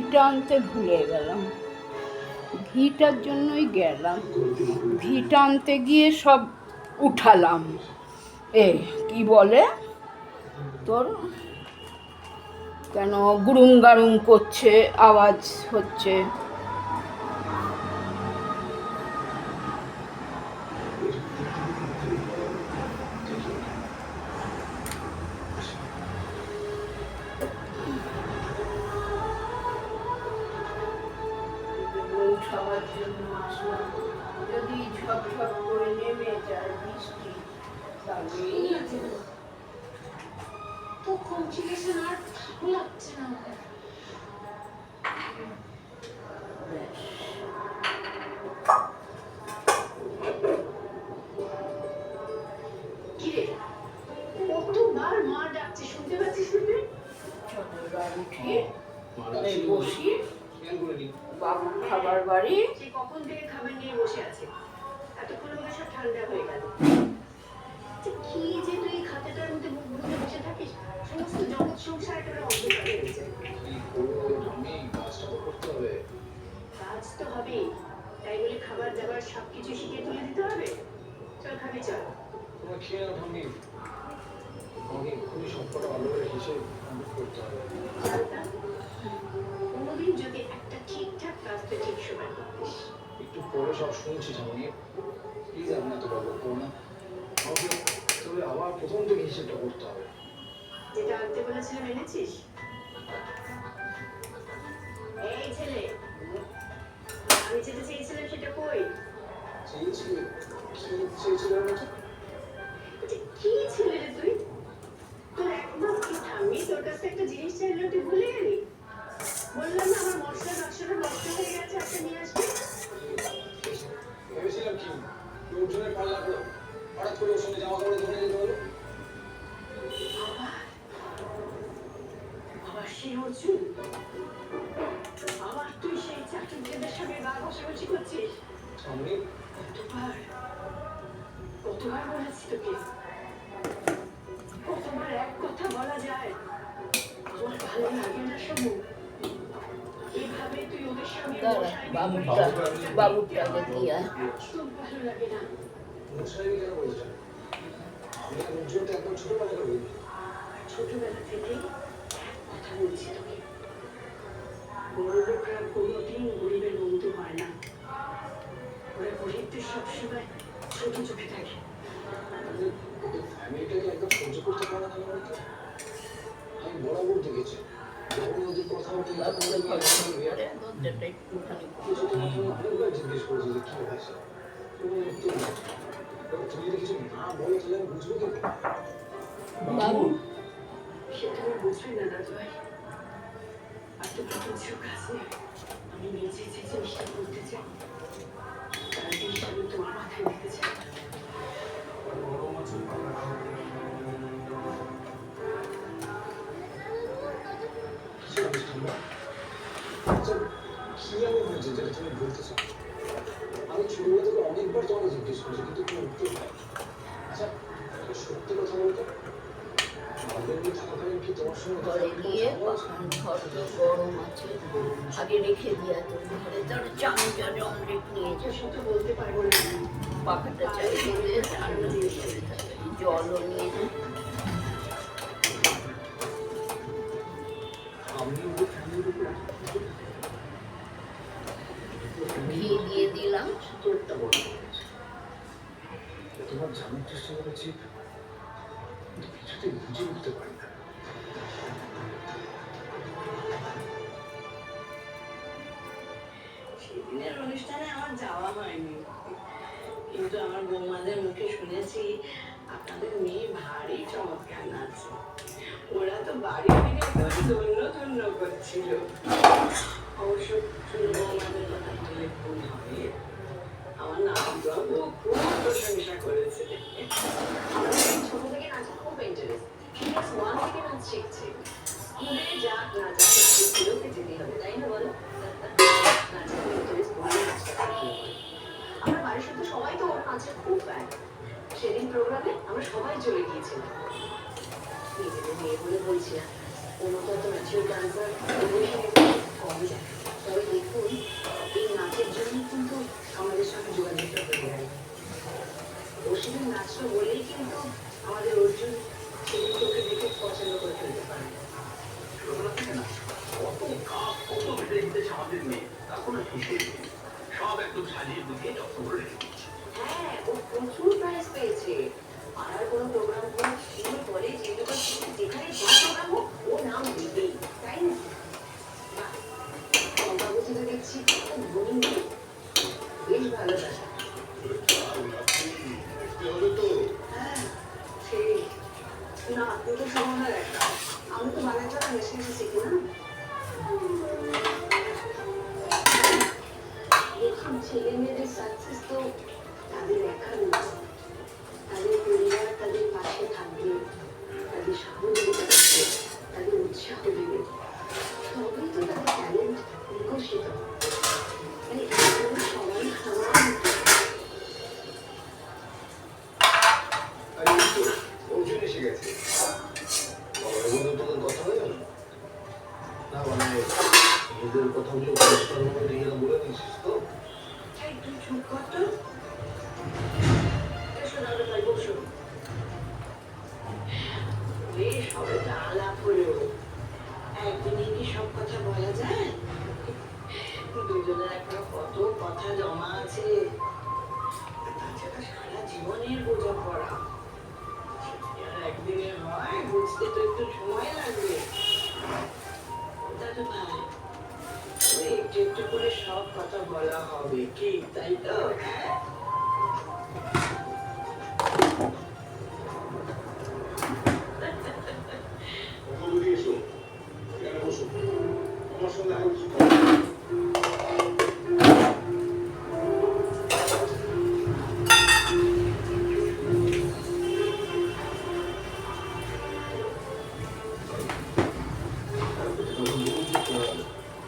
ঘিটা আনতে ভুলে গেলাম, ঘিটার জন্যই গেলাম। ঘিটা আনতে গিয়ে সব উঠালাম, কি বলে তোর, কেন গুড়ুম গাড়ুম করছে, আওয়াজ হচ্ছে। খাওয়ার জন্য আসলাম, যদি ঝপঝপ করে নেমে যায় বৃষ্টি তাহলে তো কনফিউশন আর ভালো লাগছে না আমার। কিরে কতবার মা ডাকছে শুনতে পাচ্ছিস শুনতে? উঠি বসি, বাবু খাবার বাড়ি। সে কখন থেকে খাবার নিয়ে বসে আছে, এতক্ষণ মধ্যে সব ঠান্ডা হয়ে গেল। কি যে তুই খাতাটার মধ্যে মুখ বুঝে বসে থাকিস, সমস্ত জগৎ সংসার একটা অন্ধকার হয়ে যায়। কাজ তো হবেই, তাই বলে খাবার দাবার সবকিছু শিখে তুলে দিতে হবে? চল খাবি চল। তোমরা খেয়ে নাও ঠাম্মি, আমাকে এক্ষুনি সবকটা ভালো করে হিসেব কমপ্লিট করতে হবে। কোনোদিন যদি একটা ঠিকঠাক কাজটা ঠিক সময় করতিস। একটু পরে সব শুনছি ঠাম্মি, প্লিজ আপনি এত বড় করো না। আমাকে তবে আবার প্রথম থেকে হিসেবটা করতে হবে। যেটা আনতে বলেছিলাম এনেছিস? এই ছেলে, আমি যেটা চেয়েছিলাম সেটা কই? চেয়েছি, কি চেয়েছিলাম নাকি? কি ছেলে রে তুই? তোর একমাত্র ঠাম্মি তোর কাছে একটা জিনিস চাইলে তুই ভুলে গেলি? বললাম না আমার মশলা বাক্সটা নষ্ট হয়ে গেছে, একটা নিয়ে আসবি। ভেবেছিলাম কি লোকজনের পাল্লা লাগলো, হঠাৎ করে ওর সঙ্গে জামা কাপড় ধরে যেতে হলো। আবার সেই অর্জুন, আবার তুই সেই চাকরিদের সঙ্গে গা ঘষাঘষি করছিস? ঠাম্মি কতবার বলেছি তোকে, কতবার এক কথা বলা যায়? আমার ভালো লাগে না সমু, এভাবে তুই ওদের সঙ্গে বাবুটাকে দিয়া একদম ভালো লাগে না। মুসাইবি কেন বলছেন? আমি আর লোকজন তো একদম ছোটবেলা থেকে বলি। ছোটবেলা থেকেই কথা বলছি তোকে, বড় লোকরা কোনোদিন গরিবের বন্ধু হয় না, ওরা গরিবদের সবসময় ছোট চোখে থাকে। ওদের ফ্যামিলিটাকে একদম সহ্য করতে পারে না বলতে। আমি বরাবর দেখেছি যখন ওদের কথা বলতে কিছু তোমাকে অনেকবার জিজ্ঞেস করেছি যে কি হয়েছে, তুমি উত্তর দিচ্ছ। তুমি যদি কিছু না বলো তাহলে আমি বুঝবো কি? বাবু সে তুমি বুঝবে না দাদু ভাই, আর তো কিছু কাজ নেই। আমি নিজে যে জিনিসটা করতে চাই তার জিনিসটা আমি তোমার মাথায় দিতে চাই। আচ্ছা, কি এমন হয়েছে যেটা তুমি বলতেছো? আমি ছোটবেলা থেকে অনেকবার তোমাকে জিজ্ঞেস করেছি কিন্তু তুমি উত্তর দাও। আচ্ছা, সত্যি কথা বলতো, বান্ধবী থাকাকালীন কি তোমার সঙ্গে ঘরে গিয়ে পাখান ঘর তো গরম আছে, আগে রেখে দিয়া তোর ঘরে তোর চামচার অমলেট নিয়ে যা। সে তো বলতে পারবো না, পাখাটা চালিয়ে দিয়ে ঠান্ডা দিয়ে শুয়ে থাকে, জলও নিয়ে যা। আমি ওদের ফ্যামিলির উপর ঘি দিয়ে দিলাম। একটা বড় তোমার জানার চেষ্টা করেছি কিন্তু কিছুতেই বুঝে উঠতে পারি না। সেদিনের অনুষ্ঠানে আমার যাওয়া হয়নি, কিন্তু আমার বৌমাদের মুখে শুনেছি আপনাদের মেয়ে ভারী চমৎকার নাচে। ওরা তো বাড়ি থেকে ধন্য ধন্য করছিল। অবশ্য শুধু বৌমাদের কথা বলে ভুল হবে, আমার নাচবাবু খুব প্রশংসা করেছে। ছোট থেকে নাচে খুব ইন্টারেস্ট, ক্লাস 1 থেকে নাচ শিখছে। স্কুলে যাক না যাক স্কুলেও যেতে হবে, তাই না বলো? আমার বাড়ির সাথে সবাই তো ওর নাচের খুব ফ্যান। সেদিন প্রোগ্রামে আমরা সবাই চলে গিয়েছিলাম। নিজেদের মেয়ে বলে বলছি না, কোনো তো ম্যাচিউর ডান্সার কম যায়। তবে দেখুন এই নাচের জন্য কিন্তু আমাদের সঙ্গে যোগাযোগটা হয়ে যায়। অসীমের নাচটা বলেই কিন্তু আমাদের অর্জুন সেদিন তোকে দেখে পছন্দ করে ফেলতে পারে। ছোটবেলা থেকে না কত কাপ কত ভেবে দিতেছে আমাদের মেয়ে, তার কোনো হিসেব নেই। সব একদম সাজিয়ে গুছিয়ে যত্ন করে রেখে দিচ্ছে। হ্যাঁ, ও প্রচুর প্রাইজ পেয়েছে। পাড়ার কোনো প্রোগ্রাম হোক, স্কুল কলেজ ইউনিভার্সিটি যেখানে যা প্রোগ্রাম হোক ও নাম দিবেই, তাই না? বাহ, অঙ্কাবুঝি তো দেখছি খুব গুণী মেয়ে। বেশ ভালো দেখা। দেখতে হবে তো। হ্যাঁ, সেই না তুই তো সমন্বয় একটা। আমি তো বানাতে বেশি বেশি শিখি না। দেখুন ছেলে মেয়েদের সাকসেস তো তাদের একার না, তাদের পরিবার তাদের পাশে থাকবে, তাদের সহযোগিতা করবে, তাদের উৎসাহ দেবে, সবই তো তাদের ট্যালেন্ট বিকশিত। মানে এগুলো সবাই সমান। আর এই তো অর্জুন এসে গেছে। বাবার বন্ধু তোদের কথা হয়ে গেল না, মানে নিজেদের কথাগুলো পরিষ্কারভাবে নিজেরা বলে দিয়েছিস তো? এই তুই চুপ কর তো। এসো দাদা ভাই বসো। বেশ হবে তো আলাপ হলো। একদিনে কি সব কথা বলা যায়? দুজনের এখনো কত কথা জমা আছে। আর তাছাড়া সারা জীবনের বোঝাপড়া। সেটা আর একদিনে হয়, বুঝতে তো একটু সময় লাগবে। দাদু ভাই, ওই একটু একটু করে সব কথা বলা হবে, কি তাই তো? হ্যাঁ? বৌদি এসো, এখানে বসো, আমার সঙ্গে আরো কিছু কথা আছে।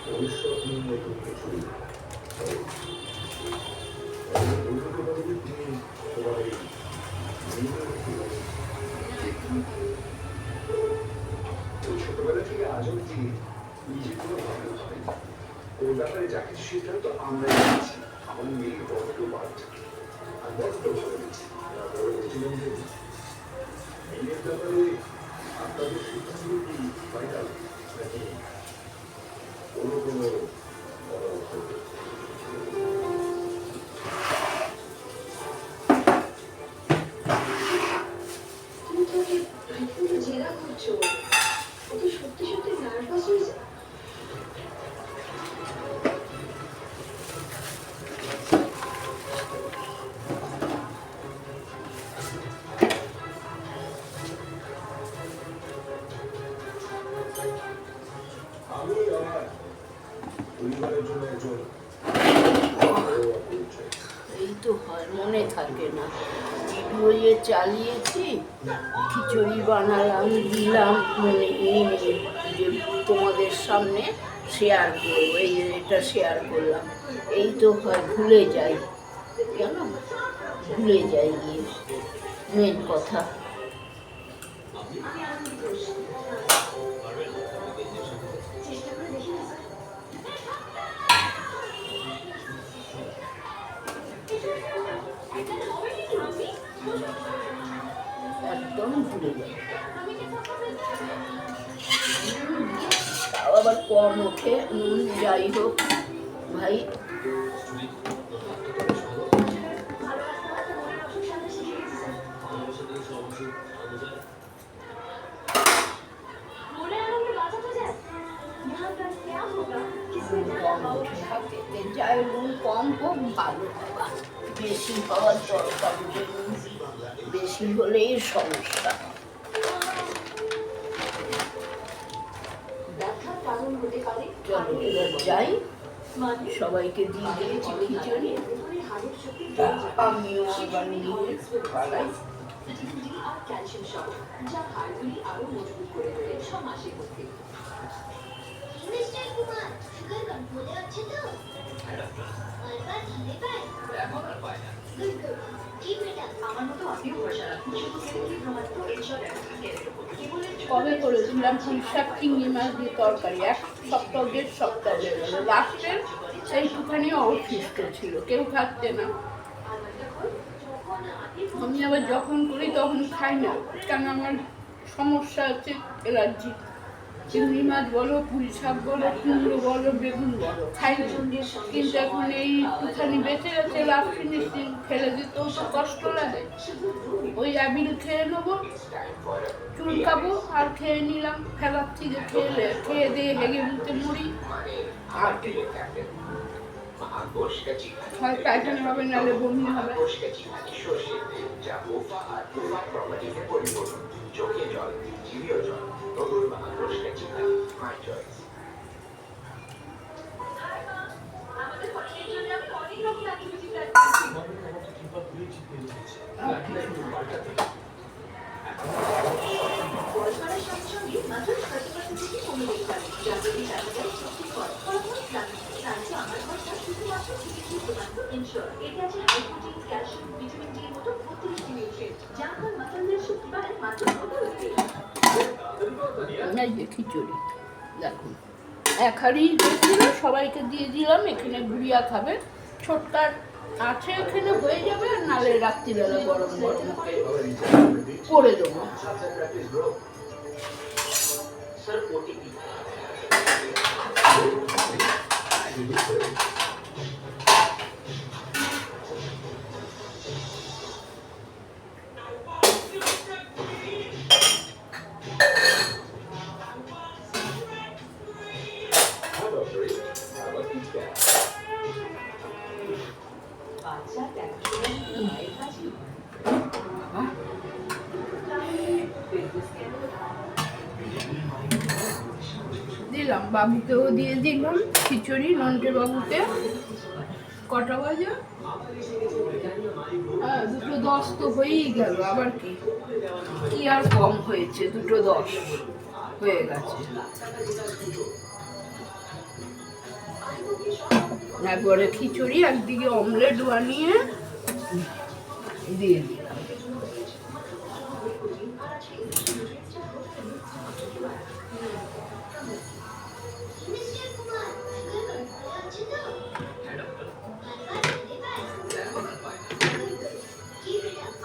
ভবিষ্যৎ নিয়ে নতুন কিছু ছোটবেলা থেকে আজ অব্দি নিজে কোনো ভাবনা হয়নি। ওর ব্যাপারে যা কিছু সিদ্ধান্ত আমরাই নিয়েছি। আমার মেয়ে বড্ড বাদ আর বড্ড ভালো দিচ্ছি। বড় বলছিলাম যে মেয়ের ব্যাপারে আপনাদের সিদ্ধান্ত কি ফাইনাল নাকি কোনো কোনো হবে? তুমি তো ওকে একটু জেরা করছো। ও কি সত্যি সত্যি নার্ভাস হয়েছে? আমি আমার পরিবারের জন্য একজন পরিচয়। এই তো হয়, মনে থাকে না। ভিডিও যে চালিয়েছি, খিচুড়ি বানালাম, দিলাম, মানে এই যে তোমাদের সামনে শেয়ার করবো, এই যে এটা শেয়ার করলাম। এই তো হয়, ভুলে যাই, কেন ভুলে যাই গিয়ে মেন কথা। চেষ্টা করে দেখি না স্যার। একদম ভুলে যাই, তাও আবার কম ওঠে নুন, যাই হোক ভাই। কম ওঠে থাকে, যাই নুন কম হোক ভালো বাবা, বেশি হওয়ার দরকার নেই, নুন বেশি হলেই সমস্যা। ব্যথার কারণ হতে পারে চলো এবার যাই, সবাইকে দিয়ে দিয়েছি খিচুড়ি, হাড়ের শক্তি আমিও আবার নিয়ে পালাই। ভিটামিন ডি আর ক্যালসিয়াম সহ, যা হাড়গুলি আরো মজবুত করে তোলে 6 মাসের মধ্যে। মিস্টার কুমার, সুগার কন্ট্রোলে আছে তো? বারবার খিদে পায়? এখন আর পায় না। Good, good. Keep it up. আমার মতো আপনিও ভরসা রাখুন শুধু কেটে প্রমাত্র এনশোর কবে করেছিলাম পুঁই শাক চিংড়ি মাছ দিয়ে তরকারি, এক সপ্তাহ 1.5 সপ্তাহ হয়ে গেল। লাস্টের সেইটুখানি অবশিষ্ট ছিল, কেউ খাচ্ছে না। আমি আবার যখন করি তখন খাই না, কারণ আমার সমস্যা আছে অ্যালার্জি। চিংড়ি মাছ বলো, পুঁই শাক বলো, কুমড়ো বলো, বেগুন বলো, খাই না। কিন্তু এখন এই একটুখানি বেঁচে গেছে, লাস্ট ফিনিশিং, ফেলে দিতেও তো কষ্ট লাগে। ওই অ্যাবিল খেয়ে নেবো, চুলকাবো আর খেয়ে নিলাম, ফেলার থেকে খেয়ে দিয়ে হেগে মুখে মরি। আর হয় পায়খানা হবে, নাহলে বমি হবে। এই যে খিচুড়ি দেখুন, এক হাঁড়ি ছিল, সবাইকে দিয়ে দিলাম। এখানে গুড়িয়া খাবে, ছোট্টার আছে, এখানে হয়ে যাবে। আর নালে রাত্রিবেলা গরম গরম করে দেবো। দিলাম, বাবুকেও দিয়ে দিলাম খিচুড়ি, নন্টে বাবুকে। কটা বাজে? 2:10 তো হয়েই গেল, আবার কি আর কম হয়েছে, 2:10 হয়ে গেছে। একবারে খিচুড়ি, একদিকে অমলেট বানিয়ে দিয়ে দিলাম। Mr. Kumar, good, ভালো আছে তো? Keep it up.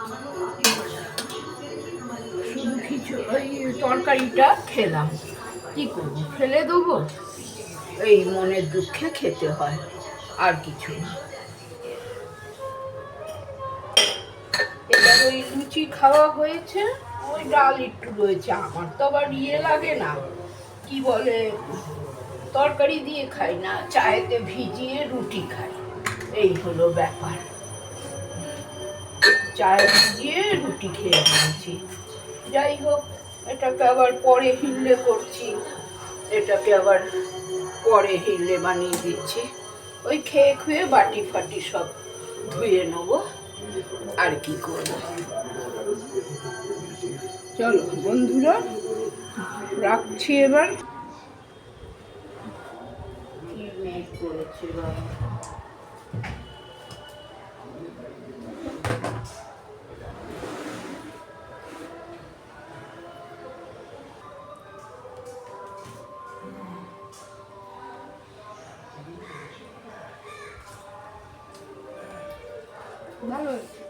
শুধু ওই তরকারিটা খেলাম, কি করবো, ফেলে দেবো? এই মনের দুঃখে খেতে হয়, আর কিছু না। এবার ওই লুচি খাওয়া হয়েছে, ওই ডাল একটু রয়েছে। আমার তো আবার লাগে না, কি বলে, তরকারি দিয়ে খাই না, চায়েতে ভিজিয়ে রুটি খাই, এই হলো ব্যাপার। চায়ে ভিজিয়ে রুটি খেয়ে নিয়েছি। যাই হোক, এটাকে আবার পরে হিল্লে করছি, এটাকে আবার পরে হিল্লে বানিয়ে দিচ্ছি। ওই খেয়ে খুয়ে বাটি ফাটি সব ধুয়ে নেবো, আর কি করবো। চলো বন্ধুরা, রাখছি এবার। কি মেঘ করেছে বাবা। ভালো হয়েছে।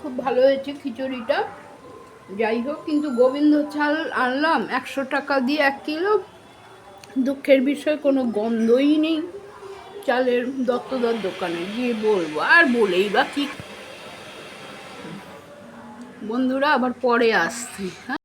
খুব ভালো হয়েছে খিচুড়িটা। যাই হোক, কিন্তু গোবিন্দ চাল আনলাম 100 টাকা দিয়ে 1 কিলো। দুঃখের বিষয়, কোনো গন্ধই নেই চালের। দত্তদার দোকানে গিয়ে বলবো, আর বলেই বা কি। বন্ধুরা, আবার পরে আসছি। হ্যাঁ।